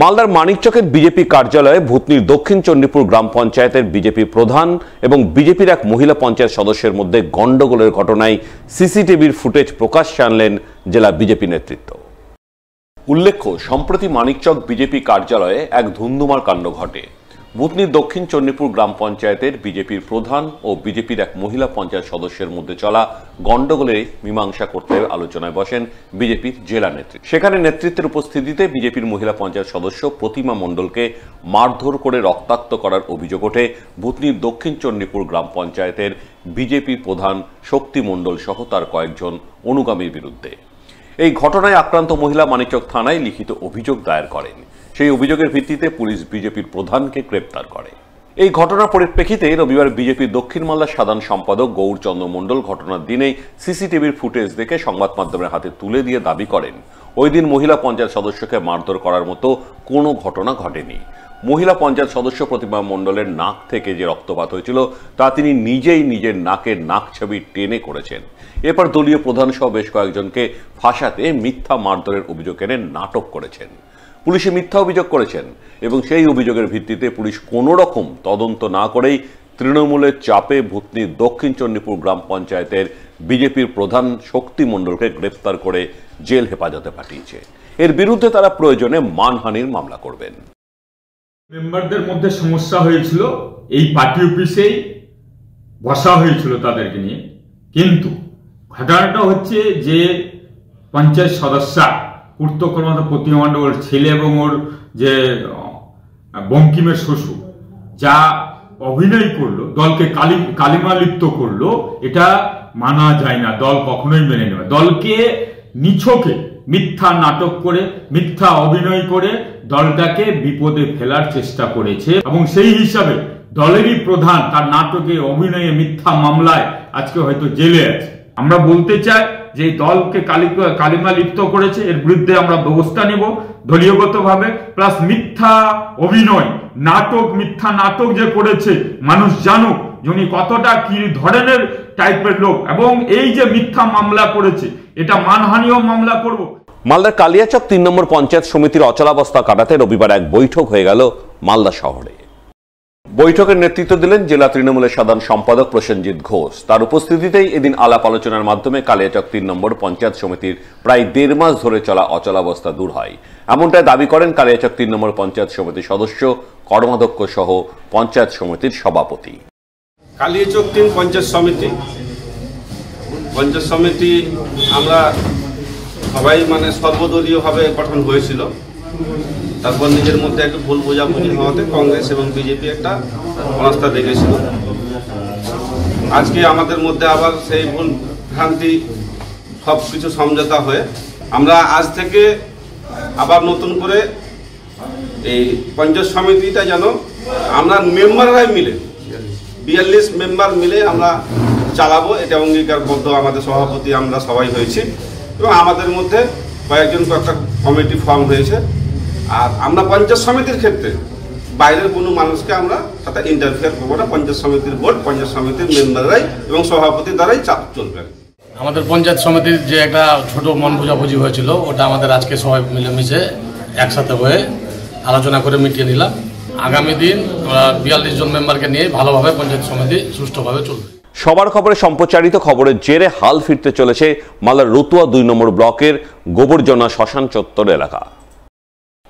মালদার মানিকচকের বিজেপি কার্যালয়ে ভূতনির দক্ষিণ চণ্ডীপুর গ্রাম পঞ্চায়েতের বিজেপি প্রধান এবং বিজেপির এক মহিলা পঞ্চায়েত সদস্যের মধ্যে গন্ডগোলের ঘটনায় সিসিটিভির ফুটেজ প্রকাশ্যে আনলেন জেলা বিজেপি নেতৃত্ব। উল্লেখ্য, সম্প্রতি মানিকচক বিজেপি কার্যালয়ে এক ধুন্ধুমার কাণ্ড ঘটে। ভূতনির দক্ষিণ চণ্ডীপুর গ্রাম পঞ্চায়েতের বিজেপির প্রধান ও বিজেপির এক মহিলা পঞ্চায়েত সদস্যের মধ্যে চলা গন্ডগোলে মীমাংসা করতে আলোচনায় বসেন বিজেপির জেলা নেতৃত্ব। সেখানে নেতৃত্বের উপস্থিতিতে বিজেপির মহিলা পঞ্চায়েত সদস্য প্রতিমা মণ্ডলকে মারধর করে রক্তাক্ত করার অভিযোগ ওঠে ভূতনির দক্ষিণ চণ্ডীপুর গ্রাম পঞ্চায়েতের বিজেপি প্রধান শক্তি মণ্ডল সহ তার কয়েকজন অনুগামীর বিরুদ্ধে। এই ঘটনায় আক্রান্ত মহিলা মানিকচক থানায় লিখিত অভিযোগ দায়ের করেন। সেই অভিযোগের ভিত্তিতে পুলিশ বিজেপির প্রধানকে গ্রেপ্তার করে। এই ঘটনার পরিপ্রেক্ষিতে রবিবার বিজেপির দক্ষিণ মালদার সাধারণ সম্পাদক গৌরচন্দ্র মণ্ডল ঘটনার দিনেই সিসিটিভির ফুটেজ দেখে সংবাদ মাধ্যমের হাতে তুলে দিয়ে দাবি করেন ওই দিন মহিলা পঞ্চায়েত সদস্যকে মারধর করার মতো কোনো ঘটনা ঘটেনি। মহিলা পঞ্চায়েত সদস্য প্রতিমা মণ্ডলের নাক থেকে যে রক্তপাত হয়েছিল তা তিনি নিজেই নিজের নাকের নাক ছবি টেনে করেছেন। এরপর দলীয় প্রধান সহ বেশ কয়েকজনকে ফাঁসাতে মিথ্যা মারধরের অভিযোগ এনে নাটক করেছেন। পুলিশে মিথ্যা অভিযোগ করেছেন এবং সেই অভিযোগের ভিত্তিতে পুলিশ কোনো রকম তদন্ত না করেই তৃণমূলের চাপে ভূতনির দক্ষিণ চণ্ডীপুর গ্রাম পঞ্চায়েতের বিজেপির প্রধান শক্তি মণ্ডলকে গ্রেপ্তার করে জেল হেফাজতে পাঠিয়েছে। এর বিরুদ্ধে তারা প্রয়োজনে মানহানির মামলা করবেন। মেম্বারদের মধ্যে সমস্যা হয়েছিল, এই পার্টি অফিসেই বসা হয়েছিল তাদেরকে নিয়ে, কিন্তু ঘটনাটা হচ্ছে যে পঞ্চায়েত সদস্য পূর্তকর্মা প্রতিমা মণ্ডল ছেলে এবং ওর যে বঙ্কিমের শ্বশুর যা অভিনয় করলো, দলকে কালিমা লিপ্ত করলো, এটা মানা যায় না। দল কখনোই মেনে নেবে। দলকে নিছকে মিথ্যা নাটক করে, মিথ্যা অভিনয় করে দলটাকে বিপদে ফেলার চেষ্টা করেছে এবং সেই হিসাবে দলেরই প্রধান তার নাটকে, অভিনয়ে, মিথ্যা মামলায় আজকে হয়তো জেলে আছে। আমরা বলতে চাই যে দলকে কালিমা লিপ্ত করেছে, এর বিরুদ্ধে আমরা ব্যবস্থা নেব দলীয়গতভাবে। প্লাস মিথ্যা অভিনয়, নাটক, মিথ্যা নাটক যে করেছে, মানুষ জানুক উনি কতটা কি ধরনের টাইপের লোক, এবং এই যে মিথ্যা মামলা করেছে এটা মানহানিও মামলা করব। মালদার কালিয়াচক ৩ নম্বর পঞ্চায়েত সমিতির অচলাবস্থা কাটাতে রবিবার এক বৈঠক হয়ে গেল মালদা শহরে। বৈঠকের নেতৃত্ব দিলেন জেলা তৃণমূলের সাধারণ সম্পাদক প্রসেনজিৎ ঘোষ। তার উপস্থিতিতেই এদিন আলাপ আলোচনার মাধ্যমে কালিয়াচক ৩ নম্বর পঞ্চায়েত সমিতির প্রায় ১.৫ মাস ধরে চলা অচলাবস্থা দূর হয়, এমনটাই দাবি করেন কালিয়াচক ৩ নম্বর পঞ্চায়েত সমিতির সদস্য, কর্মাধ্যক্ষ সহ পঞ্চায়েত সমিতির সভাপতি। কালিয়াচক ৩ পঞ্চায়েত সমিতি আমরা সবাই সর্বদলীয়ভাবে গঠন হয়েছিল। তারপর নিজের মধ্যে একটা ভুল বোঝাবুঝি হওয়াতে কংগ্রেস এবং বিজেপি একটা অনাস্থা দেখেছিল। আজকে আমাদের মধ্যে আবার সেই ভুল ভ্রান্তি সব কিছু সমঝোতা হয়ে আমরা আজ থেকে আবার নতুন করে এই পঞ্চায়েত সমিতিটা যেন আমরা মেম্বাররাই মিলে ৪২ মেম্বার মিলে আমরা চালাবো, এটা অঙ্গীকারবদ্ধ আমাদের সভাপতি আমরা সবাই হয়েছি এবং আমাদের মধ্যে কয়েকটা কমিটি ফর্ম হয়েছে। আর আমরা পঞ্চায়েত সমিতির ক্ষেত্রে বাইরের কোনো মানুষকে আমরা তাতে ইন্টারফেয়ার করবো না। পঞ্চায়েত সমিতির বোর্ড, পঞ্চায়েত সমিতির মেম্বাররাই এবং সভাপতি দ্বারাই চাপ চলবে। আমাদের পঞ্চায়েত সমিতির যে একটা ছোট মন বোঝাবুঝি হয়েছিল, ওটা আমাদের আজকে সবাই মিলেমিশে একসাথে হয়ে আলোচনা করে মিটিয়ে নিলাম। আগামী দিন আমরা ৪২ জন মেম্বারকে নিয়ে ভালোভাবে পঞ্চায়েত সমিতি সুষ্ঠুভাবে চলবে। সবার খবরে সম্প্রচারিত খবরের জেরে হাল ফিরতে চলেছে মালদার রতুয়া ২ নম্বর ব্লকের গোবরজনা শ্মশান চত্বর এলাকা।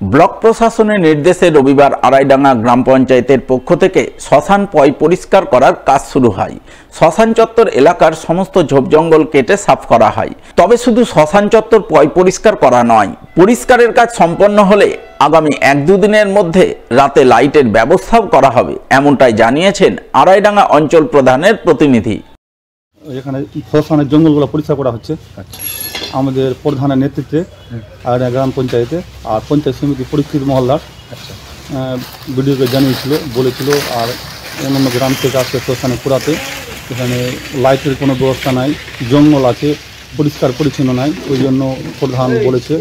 ব্লক প্রশাসনের নির্দেশে রবিবার আড়াইডাঙ্গা গ্রাম পঞ্চায়েতের পক্ষ থেকে শ্মশান পরিষ্কার করার কাজ শুরু হয়। শ্মশান চত্বর এলাকার সমস্ত ঝোপজঙ্গল কেটে সাফ করা হয়। তবে শুধু শ্মশান চত্বর পরিষ্কার করা নয়, পরিষ্কারের কাজ সম্পন্ন হলে আগামী ১-২ দিনের মধ্যে রাতে লাইটের ব্যবস্থাও করা হবে, এমনটাই জানিয়েছেন আড়াইডাঙ্গা অঞ্চল প্রধানের প্রতিনিধি। এখানে শ্মশানের জঙ্গলগুলো পরিষ্কার করা হচ্ছে আমাদের প্রধানের নেতৃত্বে আড়াইডাঙ্গা গ্রাম পঞ্চায়েতে। আর পঞ্চায়েত সমিতি পরিস্থিতি মহল্লার ভিডিওকে জানিয়েছিল, বলেছিল। আর অন্যান্য গ্রাম থেকে আসছে শ্মশানে পুরাতে, এখানে লাইটের কোনো ব্যবস্থা নাই, জঙ্গল আছে, পরিষ্কার পরিচ্ছন্ন নাই, ওই জন্য প্রধান বলেছে।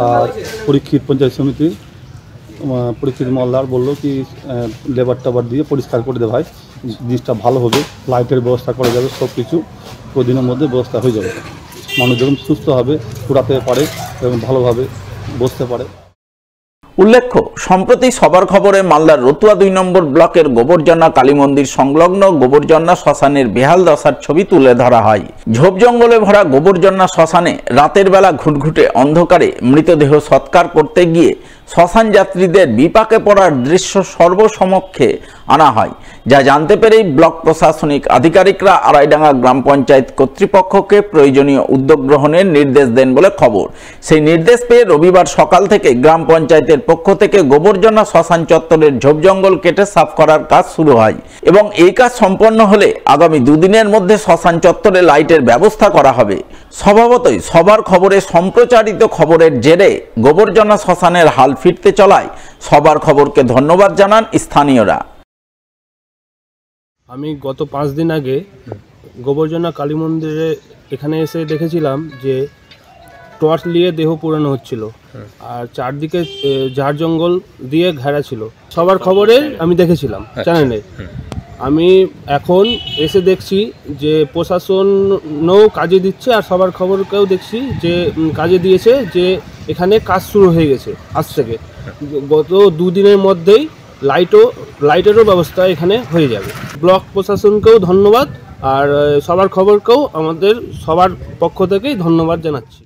আর পরীক্ষিত পঞ্চায়েত সমিতি পরীক্ষিত মহল্লার বললো কি লেবার টাবার দিয়ে পরিষ্কার করে দে ভাই, জিনিসটা ভালো হবে, লাইটের ব্যবস্থা করা যাবে, সব কিছু কদিনের মধ্যে ব্যবস্থা হয়ে যাবে। মানুষ যখন সুস্থ হবে, পুরাতে পারে এবং ভালোভাবে বসতে পারে। উল্লেখ্য, সম্প্রতি সবার খবরে মালদার রতুয়া 2 নম্বর ব্লকের গোবরজন্না কালী মন্দির সংলগ্ন গোবরজন্না শ্মশানের বেহাল দশার ছবি তুলে ধরা হয়। ঝোপ জঙ্গলে ভরা গোবরজন্না শ্মশানে রাতের বেলা ঘুটঘুটে অন্ধকারে মৃতদেহ সৎকার করতে গিয়ে শ্মশান যাত্রীদের বিপাকে পড়ার দৃশ্য সর্বসমক্ষে আনা হয়, যা জানতে পেরেই ব্লক প্রশাসনিক আধিকারিকরা আড়াইডাঙ্গা গ্রাম পঞ্চায়েত কর্তৃপক্ষকে প্রয়োজনীয় উদ্যোগ গ্রহণের নির্দেশ দেন বলে খবর। সেই নির্দেশ পেয়ে রবিবার সকাল থেকে গ্রাম পঞ্চায়েতের পক্ষ থেকে গোবরজন্না শ্মশান চত্বরের ঝোপ জঙ্গল কেটে সাফ করার কাজ শুরু হয় এবং এই কাজ সম্পন্ন হলে আগামী 2 দিনের মধ্যে শ্মশান চত্বরে লাইটের ব্যবস্থা করা হবে। স্বভাবতই সবার খবরে সম্প্রচারিত খবরের জেরে গোবরজন্না শ্মশানের হাল ফিরতে চলায় সবার খবরকে ধন্যবাদ জানান স্থানীয়রা। আমি গত 5 দিন আগে গোবরজন্না কালী মন্দিরে এখানে এসে দেখেছিলাম যে টর্চ নিয়ে দেহ পোড়ানো হচ্ছিল আর চারদিকে ঝাড় জঙ্গল দিয়ে ঘেরা ছিল। সবার খবরে আমি দেখেছিলাম চ্যানেলে। আমি এখন এসে দেখছি যে প্রশাসনও কাজে দিচ্ছে আর সবার খবরকেও দেখছি যে কাজে দিয়েছে, যে এখানে কাজ শুরু হয়ে গেছে আজ থেকে। গত 2 দিনের মধ্যেই লাইটেরও ব্যবস্থা এখানে হয়ে যাবে। ব্লক প্রশাসনকেও ধন্যবাদ আর সবার খবরকেও আমাদের সবার পক্ষ থেকেই ধন্যবাদ জানাচ্ছি।